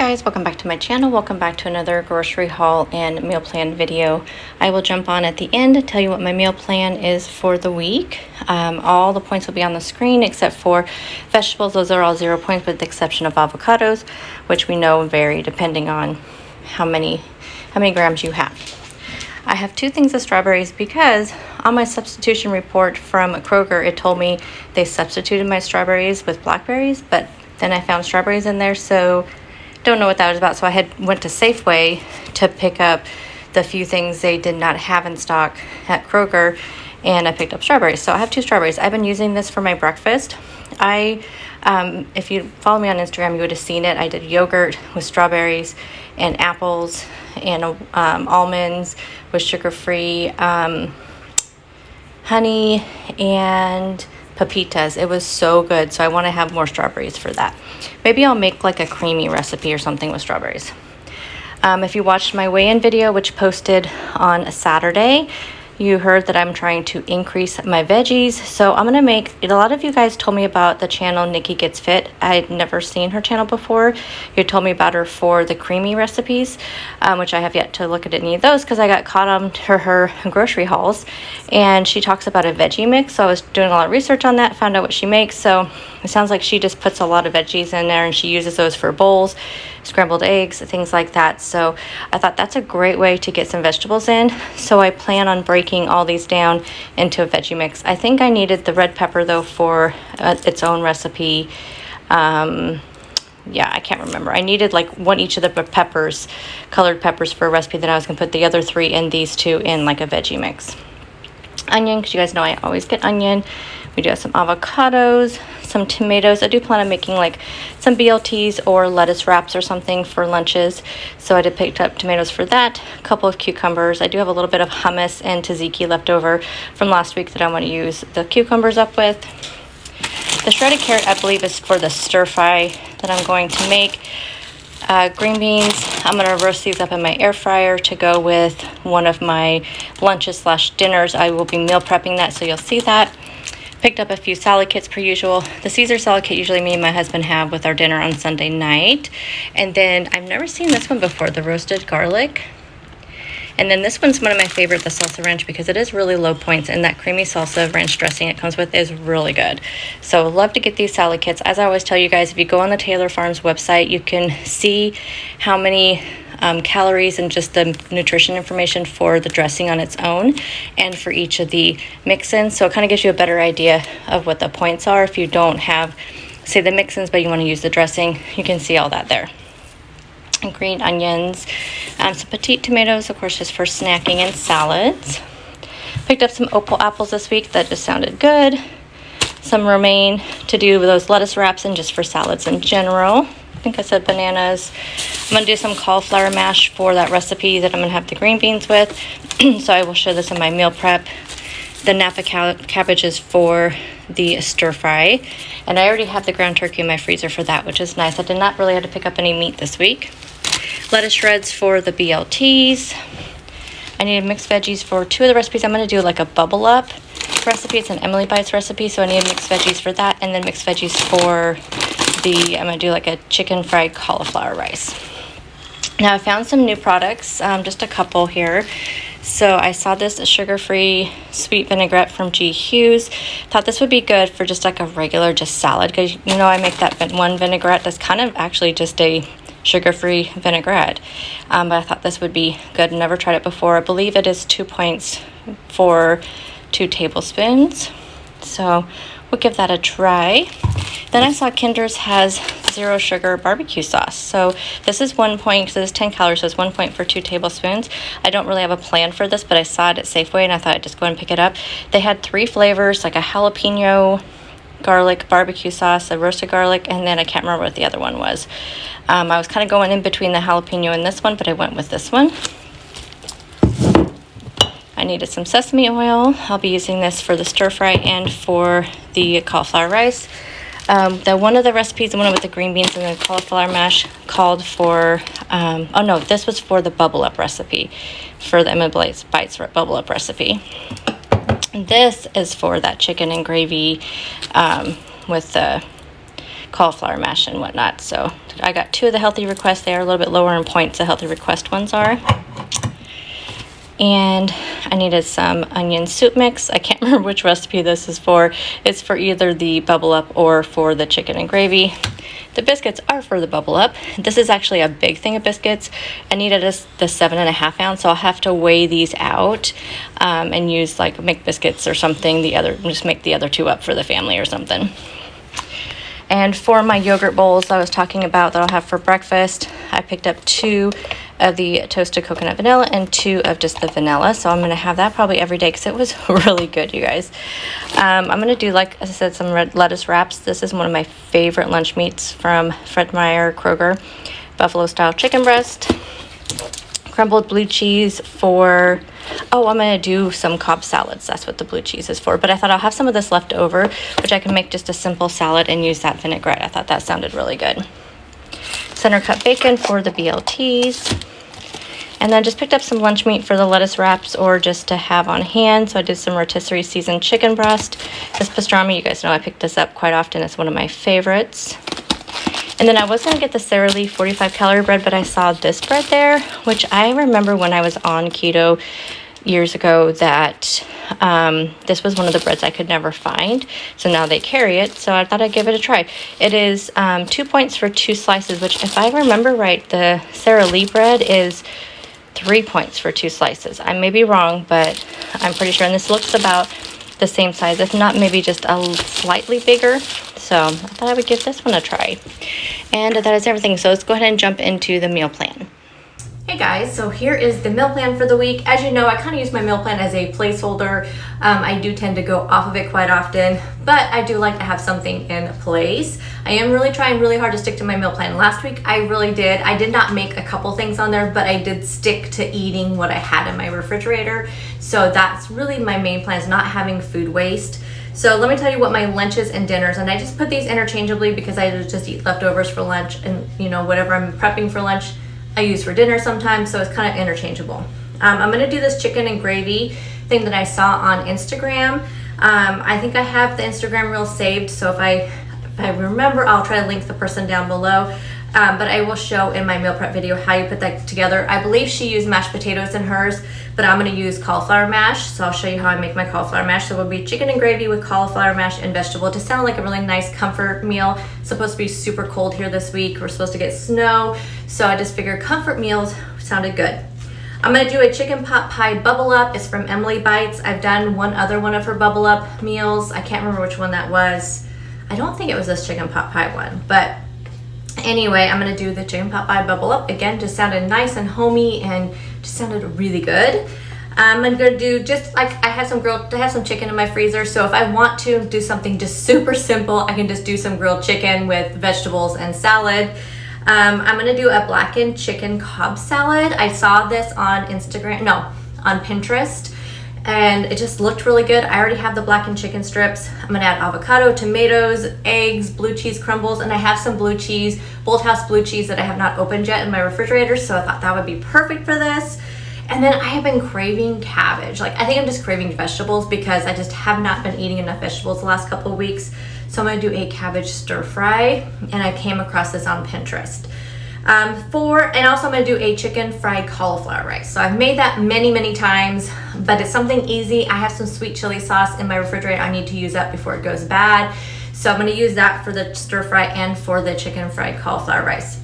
guys, welcome back to my channel. Welcome back to another grocery haul and meal plan video. I will jump on at the end to tell you what my meal plan is for the week. All the points will be on the screen except for vegetables. Those are all 0 points with the exception of avocados, which we know vary depending on how many grams you have. I have two things of strawberries because on my substitution report from Kroger, it told me they substituted my strawberries with blackberries, but then I found strawberries in there, so don't know what that was about. So I went to Safeway to pick up the few things they did not have in stock at Kroger, and I picked up strawberries. So I have two strawberries. I've been using this for my breakfast. If you follow me on Instagram, you would have seen it. I did yogurt with strawberries and apples and almonds with sugar-free honey and pepitas. It was so good, so I want to have more strawberries for that. Maybe I'll make like a creamy recipe or something with strawberries. If you watched my weigh-in video, which posted on a Saturday, you heard that I'm trying to increase my veggies. So I'm gonna make it. A lot of you guys told me about the channel Nikki Gets Fit. I'd never seen her channel before. You told me about her for the creamy recipes, which I have yet to look at any of those because I got caught on to her grocery hauls. And she talks about a veggie mix. So I was doing a lot of research on that, found out what she makes. So it sounds like she just puts a lot of veggies in there and she uses those for bowls, scrambled eggs, things like that. So I thought that's a great way to get some vegetables in. So I plan on breaking all these down into a veggie mix. I think I needed the red pepper though for its own recipe. Yeah, I can't remember. I needed like one each of the peppers, colored peppers for a recipe that I was going to put the other three in, these two in like a veggie mix. Onion, because you guys know I always get onion. We do have some avocados, some tomatoes. I do plan on making like some BLTs or lettuce wraps or something for lunches. So I did pick up tomatoes for that, a couple of cucumbers. I do have a little bit of hummus and tzatziki left over from last week that I want to use the cucumbers up with. The shredded carrot, I believe, is for the stir fry that I'm going to make. Green beans, I'm going to roast these up in my air fryer to go with one of my lunches / dinners. I will be meal prepping that, so you'll see that. Picked up a few salad kits per usual. The Caesar salad kit usually me and my husband have with our dinner on Sunday night. And then I've never seen this one before, the roasted garlic. And then this one's one of my favorite, the salsa ranch, because it is really low points, and that creamy salsa ranch dressing it comes with is really good. So love to get these salad kits. As I always tell you guys, if you go on the Taylor Farms website, you can see how many calories and just the nutrition information for the dressing on its own and for each of the mix-ins. So it kind of gives you a better idea of what the points are. If you don't have, say, the mix-ins, but you want to use the dressing, you can see all that there. And green onions, some petite tomatoes, of course, just for snacking and salads. Picked up some opal apples this week. That just sounded good. Some romaine to do with those lettuce wraps and just for salads in general. I think I said bananas. I'm going to do some cauliflower mash for that recipe that I'm going to have the green beans with. So I will show this in my meal prep. The Napa cabbages for the stir fry. And I already have the ground turkey in my freezer for that, which is nice. I did not really have to pick up any meat this week. Lettuce shreds for the BLTs. I need mixed veggies for two of the recipes. I'm going to do like a bubble up recipe. It's an Emily Bites recipe, so I need mixed veggies for that. And then mixed veggies for I'm going to do like a chicken fried cauliflower rice. Now I found some new products, just a couple here. So I saw this sugar-free sweet vinaigrette from G. Hughes. Thought this would be good for just like a regular salad, because you know I make that one vinaigrette that's kind of actually just a sugar-free vinaigrette. But I thought this would be good. Never tried it before. I believe it is 2 points for 2 tablespoons. So we'll give that a try. Then I saw Kinder's has 0 sugar barbecue sauce. So this is 1 point, because it is 10 calories, so it's 1 point for 2 tablespoons. I don't really have a plan for this, but I saw it at Safeway and I thought I'd just go ahead and pick it up. They had 3 flavors, like a jalapeno garlic barbecue sauce, a roasted garlic, and then I can't remember what the other one was. I was kind of going in between the jalapeno and this one, but I went with this one. I needed some sesame oil. I'll be using this for the stir fry and for the cauliflower rice. One of the recipes, the one with the green beans and the cauliflower mash, called for, oh no, this was for the bubble up recipe, for the Emily Bites bubble up recipe. This is for that chicken and gravy with the cauliflower mash and whatnot. So I got 2 of the healthy requests. They are a little bit lower in points, the healthy request ones are. And I needed some onion soup mix. I can't remember which recipe this is for. It's for either the bubble up or for the chicken and gravy. The biscuits are for the bubble up. This is actually a big thing of biscuits. I needed the 7.5 ounce, so I'll have to weigh these out and use like make biscuits or something. Just make the other 2 up for the family or something. And for my yogurt bowls I was talking about that I'll have for breakfast, I picked up 2 of the toasted coconut vanilla and 2 of just the vanilla. So I'm going to have that probably every day because it was really good, you guys. I'm going to do, like I said, some red lettuce wraps. This is one of my favorite lunch meats from Meyer, Kroger. Buffalo style chicken breast. Crumbled blue cheese for... Oh, I'm going to do some Cobb salads. That's what the blue cheese is for. But I thought I'll have some of this left over, which I can make just a simple salad and use that vinaigrette. I thought that sounded really good. Center cut bacon for the BLTs. And then just picked up some lunch meat for the lettuce wraps or just to have on hand. So I did some rotisserie seasoned chicken breast. This pastrami, you guys know I pick this up quite often. It's one of my favorites. And then I was going to get the Sara Lee 45 calorie bread, but I saw this bread there, which I remember when I was on keto years ago that this was one of the breads I could never find. So now they carry it, so I thought I'd give it a try. It is 2 points for 2 slices, which if I remember right, the Sara Lee bread is 3 points for 2 slices. I may be wrong, but I'm pretty sure. And this looks about the same size, if not maybe just a slightly bigger. So I thought I would give this one a try. And that is everything. So let's go ahead and jump into the meal plan. Hey guys, so here is the meal plan for the week. As you know, I kind of use my meal plan as a placeholder. I do tend to go off of it quite often, but I do like to have something in place. I am really trying really hard to stick to my meal plan. Last week, I really did. I did not make a couple things on there, but I did stick to eating what I had in my refrigerator. So that's really my main plan, is not having food waste. So let me tell you what my lunches and dinners, and I just put these interchangeably because I just eat leftovers for lunch, and you know, whatever I'm prepping for lunch, I use for dinner sometimes, so it's kind of interchangeable. I'm gonna do this chicken and gravy thing that I saw on Instagram. I think I have the Instagram reel saved, so if I remember, I'll try to link the person down below. But I will show in my meal prep video how you put that together. I believe she used mashed potatoes in hers, but I'm gonna use cauliflower mash, so I'll show you how I make my cauliflower mash. So it will be chicken and gravy with cauliflower mash and vegetable to sound like a really nice comfort meal. It's supposed to be super cold here this week. We're supposed to get snow, so I just figured comfort meals sounded good. I'm gonna do a chicken pot pie bubble up. It's from Emily Bites. I've done one other one of her bubble up meals. I can't remember which one that was. I don't think it was this chicken pot pie one, but anyway, I'm gonna do the chicken pot pie bubble up. Again, just sounded nice and homey and just sounded really good. I'm gonna do just like I have some chicken in my freezer, so if I want to do something just super simple, I can just do some grilled chicken with vegetables and salad. I'm gonna do a blackened chicken Cobb salad. I saw this on on Pinterest, and it just looked really good. I already have the blackened chicken strips. I'm gonna add avocado, tomatoes, eggs, blue cheese crumbles, and I have some blue cheese, Bolthouse blue cheese that I have not opened yet in my refrigerator, so I thought that would be perfect for this. And then I have been craving cabbage. Like, I think I'm just craving vegetables because I just have not been eating enough vegetables the last couple of weeks. So I'm gonna do a cabbage stir fry, and I came across this on Pinterest. And also I'm gonna do a chicken fried cauliflower rice. So I've made that many times, but it's something easy. I have some sweet chili sauce in my refrigerator. I need to use that before it goes bad. So I'm gonna use that for the stir fry and for the chicken fried cauliflower rice.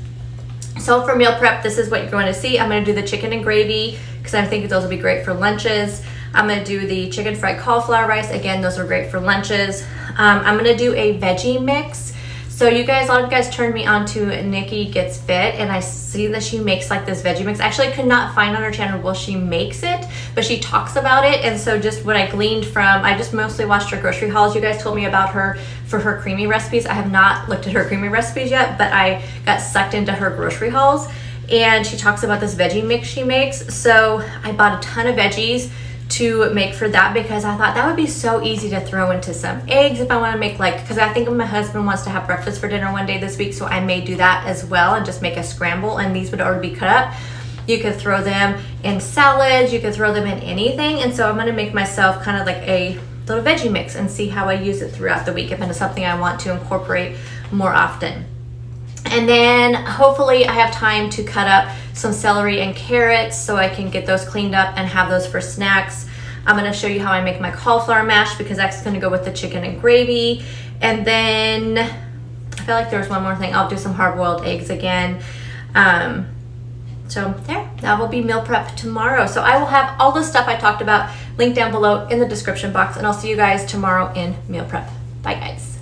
So for meal prep, this is what you're going to see. I'm gonna do the chicken and gravy because I think those will be great for lunches. I'm gonna do the chicken fried cauliflower rice. Again, those are great for lunches. I'm gonna do a veggie mix. So a lot of you guys turned me on to Nikki Gets Fit, and I see that she makes like this veggie mix. Actually, I could not find on her channel well she makes it, but she talks about it. And so just what I gleaned from, I just mostly watched her grocery hauls. You guys told me about her for her creamy recipes. I have not looked at her creamy recipes yet, but I got sucked into her grocery hauls, and she talks about this veggie mix she makes. So I bought a ton of veggies to make for that because I thought that would be so easy to throw into some eggs if I want to make because I think my husband wants to have breakfast for dinner one day this week, so I may do that as well and just make a scramble, and these would already be cut up. You could throw them in salads, you could throw them in anything, and so I'm going to make myself kind of like a little veggie mix and see how I use it throughout the week if it's something I want to incorporate more often. And then hopefully I have time to cut up some celery and carrots so I can get those cleaned up and have those for snacks. I'm going to show you how I make my cauliflower mash because that's going to go with the chicken and gravy. And then I feel like there's one more thing. I'll do some hard-boiled eggs again. So there, that will be meal prep tomorrow. So I will have all the stuff I talked about linked down below in the description box, and I'll see you guys tomorrow in meal prep. Bye, guys.